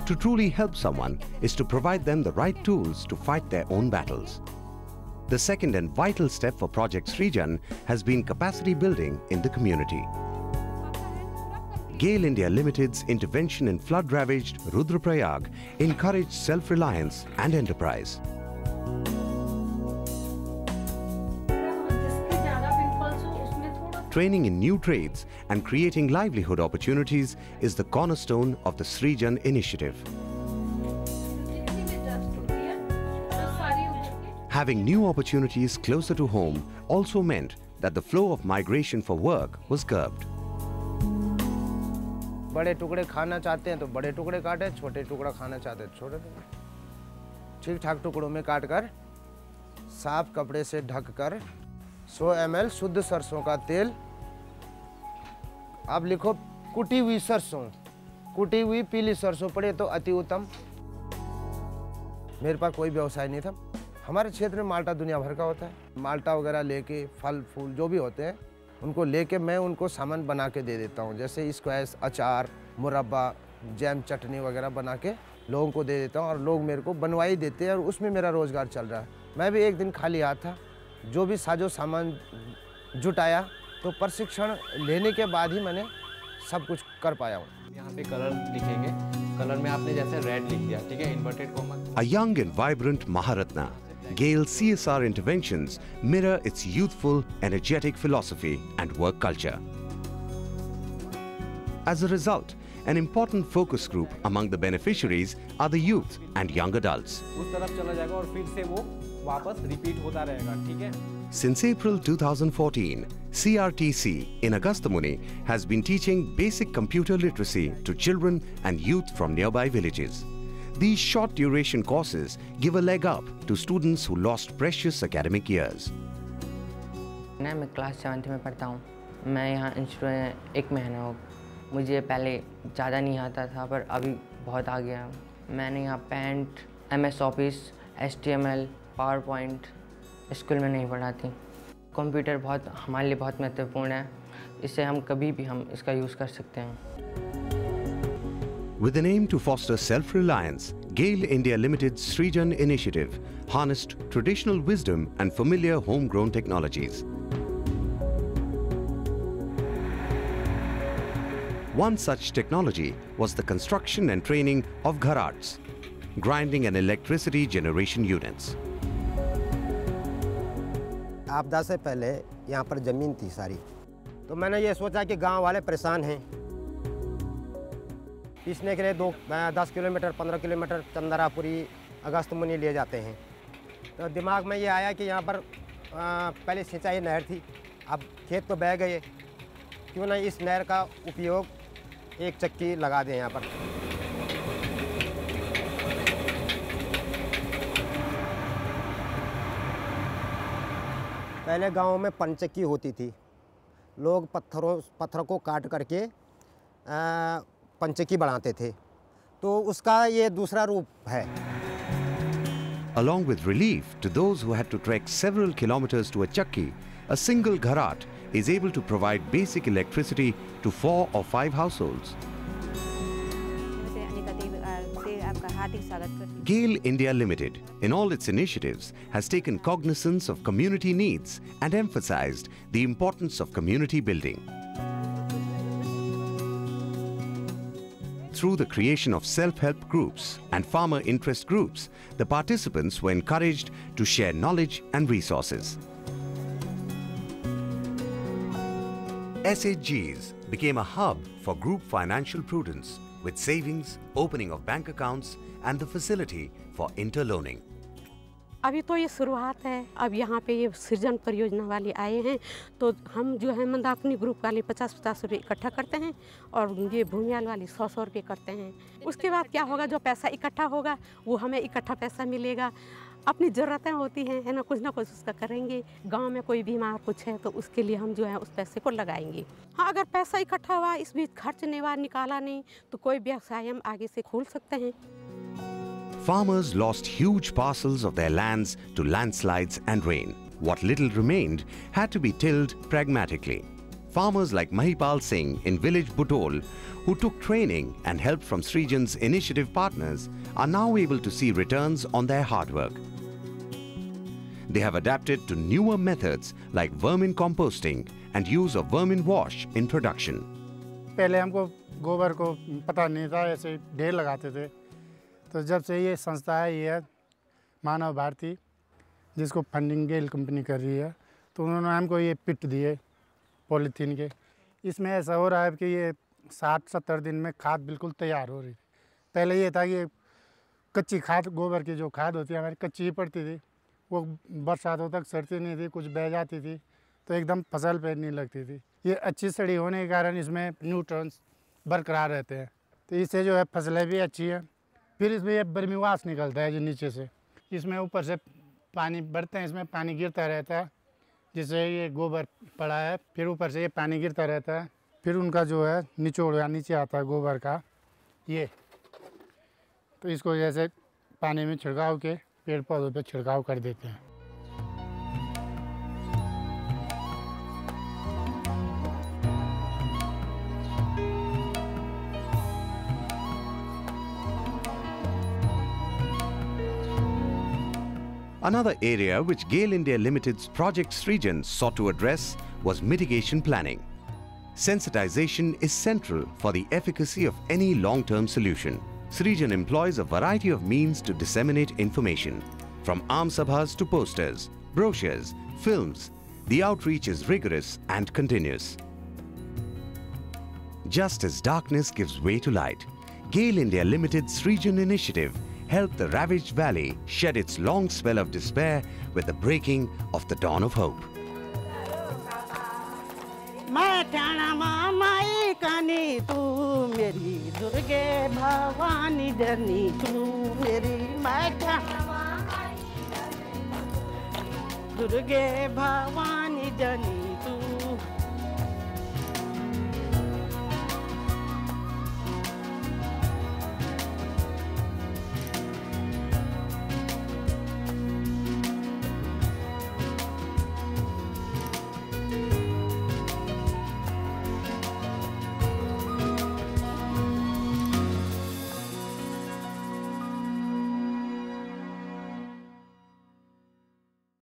To truly help someone is to provide them the right tools to fight their own battles. The second and vital step for Project Srijan has been capacity building in the community. GAIL India Limited's intervention in flood-ravaged Rudraprayag encouraged self-reliance and enterprise. Training in new trades and creating livelihood opportunities is the cornerstone of the Srijan initiative. Having new opportunities closer to home also meant that the flow of migration for work was curbed. बड़े टुकड़े खाना चाहते हैं तो बड़े टुकड़े काटे, छोटे टुकड़ा खाना चाहते हैं छोटे टुकड़े, ठीक ठाक टुकड़ों में काटकर साफ कपड़े से ढककर 100 ml शुद्ध सरसों का तेल, आप लिखो कुटी हुई सरसों, कुटी हुई पीली सरसों पड़े तो अति उत्तम। मेरे पास कोई व्यवसाय नहीं था। हमारे क्षेत्र में माल्टा दुनिया भर का होता है। माल्टा वगैरह लेके फल फूल जो भी होते हैं उनको लेके मैं उनको सामान बना के दे देता हूँ, जैसे स्क्वैश, अचार, मुरब्बा, जैम, चटनी वगैरह बना के लोगों को दे देता हूँ और लोग मेरे को बनवाई देते हैं और उसमें मेरा रोज़गार चल रहा है। मैं भी एक दिन खाली हाथ था, जो भी साजो सामान जुटाया तो प्रशिक्षण लेने के बाद ही मैंने सब कुछ कर पाया हूँ। यहाँ पे कलर लिखेंगे, कलर में आपने जैसे रेड लिख दिया, ठीक है, inverted comma. A young and vibrant Maharatna, GAIL CSR interventions mirror its youthful, energetic philosophy and work culture. As a result, an important focus group among the beneficiaries are the youth and young adults. उस तरफ चला जाएगा और फिर से वो वापस repeat होता रहेगा, ठीक है? Since April 2014, CRTC in Agasthamuni has been teaching basic computer literacy to children and youth from nearby villages. These short duration courses give a leg up to students who lost precious academic years. मैं class 7th में पढ़ता हूँ। मैं यहाँ institute 1 महीना हो। मुझे पहले ज़्यादा नहीं आता था पर अभी बहुत आ गया। मैंने यहाँ paint, MS office, HTML, PowerPoint school में नहीं पढ़ा थी। कंप्यूटर बहुत हमारे लिए बहुत महत्वपूर्ण है। इससे हम कभी भी हम इसका यूज़ कर सकते हैं। With an aim to foster self-reliance, GAIL India Limited's Srijan initiative harnessed traditional wisdom and familiar homegrown technologies. One such technology was the construction and training of gharats, grinding and electricity generation units. आपदा से पहले यहाँ पर ज़मीन थी सारी, तो मैंने ये सोचा कि गांव वाले परेशान हैं। पीसने के लिए 10 किलोमीटर 15 किलोमीटर चंदरापुरी अगस्तमुनि ले जाते हैं। तो दिमाग में ये आया कि यहाँ पर पहले सिंचाई नहर थी, अब खेत तो बह गए, क्यों ना इस नहर का उपयोग एक चक्की लगा दें यहाँ पर। पहले गांव में पंचक्की होती थी, लोग पत्थरों को काट करके पंचक्की बनाते थे, तो उसका ये दूसरा रूप है। Along with relief to those who had to trek several kilometers to a chakki, a single gharat is able to provide basic electricity to 4 or 5 households. GAIL India Limited, in all its initiatives, has taken cognizance of community needs and emphasized the importance of community building. Through the creation of self-help groups and farmer interest groups, the participants were encouraged to share knowledge and resources. SHGs became a hub for group financial prudence, with savings, opening of bank accounts, and the facility for interloaning. अभी तो ये शुरुआत है। अब यहाँ पे ये सृजन परियोजना वाले आए हैं, तो हम जो है मंदाकिनी ग्रुप वाले 50-50 रुपये इकट्ठा करते हैं और ये भूमियाल वाले 100-100 रुपये करते हैं। उसके बाद क्या होगा, जो पैसा इकट्ठा होगा वो हमें इकट्ठा पैसा मिलेगा। अपनी ज़रूरतें होती हैं, है ना कुछ उसका करेंगे। गांव में कोई बीमार कुछ है तो उसके लिए हम जो है उस पैसे को लगाएंगे। हाँ, अगर पैसा इकट्ठा हुआ, इस बीच खर्च निकाला नहीं तो कोई व्यवसाय हम आगे से खोल सकते हैं। Farmers lost huge parcels of their lands to landslides and rain. What little remained had to be tilled pragmatically. farmers like Mahipal Singh in village Butol, who took training and help from Srijan's initiative partners, are now able to see returns on their hard work. They have adapted to newer methods like vermin composting and use of vermin wash in production. पहले हमको गोबर को पता नहीं था, ऐसे ढेर लगाते थे। तो जब से ये संस्था है, ये मानव भारती, जिसको फंडिंग गेल कंपनी कर रही है, तो उन्होंने हमको ये पिट दिए पॉलीथीन के। इसमें ऐसा हो रहा है कि ये 60-70 दिन में खाद बिल्कुल तैयार हो रही थी। पहले ये था कि कच्ची खाद, गोबर की जो खाद होती है हमारी कच्ची ही पड़ती थी, वो बरसातों तक सड़ती नहीं थी, कुछ बह जाती थी, तो एकदम फसल पे नहीं लगती थी। ये अच्छी सड़ी होने के कारण इसमें न्यूट्रॉन्स बरकरार रहते हैं, तो इससे जो है फसलें भी अच्छी है। फिर इसमें ये बर्मीवास निकलता है जो नीचे से, इसमें ऊपर से पानी बढ़ते हैं, इसमें पानी गिरता रहता है, जिससे ये गोबर पड़ा है, फिर ऊपर से ये पानी गिरता रहता है, फिर उनका जो है निचोड़ या नीचे आता है गोबर का ये, तो इसको जैसे पानी में छिड़काव के पेड़ पौधों पे छिड़काव कर देते हैं। Another area which GAIL India Limited's Project Srijan sought to address was mitigation planning. Sensitization is central for the efficacy of any long-term solution. Srijan employs a variety of means to disseminate information. From Aam Sabhas to posters, brochures, films, the outreach is rigorous and continuous. Just as darkness gives way to light, GAIL India Limited's Srijan initiative helped the ravaged valley shed its long spell of despair with the breaking of the dawn of hope. Durge Bhavani Jani